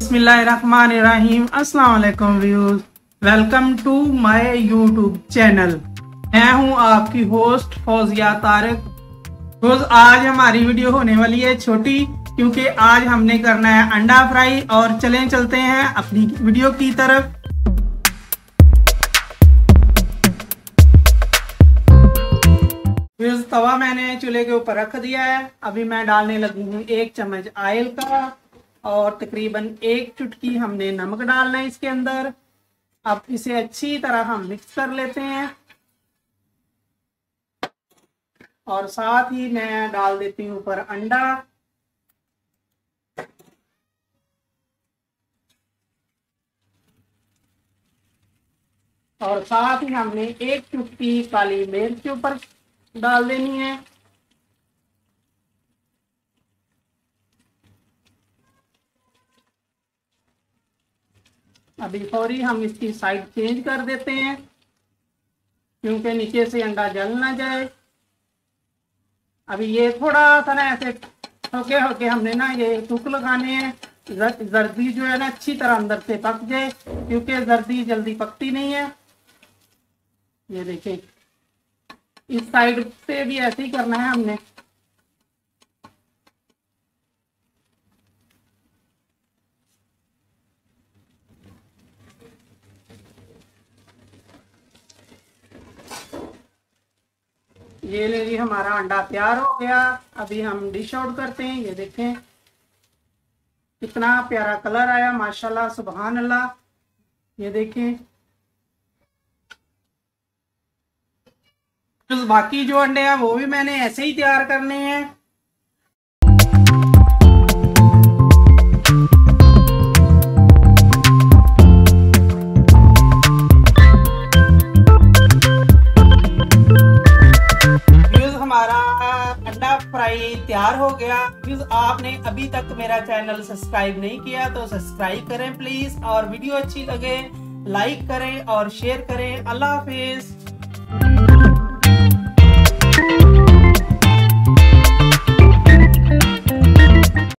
बिस्मिल्लाहिर्रहमानिर्रहीम। अस्सलाम वालेकुम viewers, welcome to my YouTube channel. मैं हूं आपकी होस्ट फौजिया तारिक। रोज आज हमारी वीडियो होने वाली है छोटी, क्योंकि आज हमने करना है अंडा फ्राई। और चलते हैं अपनी वीडियो की तरफ। तवा मैंने चूल्हे के ऊपर रख दिया है। अभी मैं डालने लगी हूँ 1 चम्मच ऑयल का और तकरीबन 1 चुटकी हमने नमक डालना है इसके अंदर। अब इसे अच्छी तरह हम मिक्स कर लेते हैं और साथ ही मैं डाल देती हूँ ऊपर अंडा। और साथ ही हमने 1 चुटकी काली मिर्च के ऊपर डाल देनी है। अभी फौरी हम इसकी साइड चेंज कर देते हैं, क्योंकि नीचे से अंडा जल ना जाए। अभी ये थोड़ा सा ना ऐसे होके हमने ना ये टुक लगाने हैं। जर्दी जो है ना अच्छी तरह अंदर से पक जाए, क्योंकि जर्दी जल्दी पकती नहीं है। ये देखिए, इस साइड पे भी ऐसे ही करना है हमने। ये लीजिए, हमारा अंडा तैयार हो गया। अभी हम डिश आउट करते हैं। ये देखें कितना प्यारा कलर आया, माशाल्लाह सुभान अल्लाह। ये देखें, बाकी जो अंडे हैं वो भी मैंने ऐसे ही तैयार करने हैं। हमारा अंडा फ्राई तैयार हो गया। आपने अभी तक मेरा चैनल सब्सक्राइब नहीं किया तो सब्सक्राइब करें प्लीज, और वीडियो अच्छी लगे लाइक करें और शेयर करें। अल्लाह हाफिज।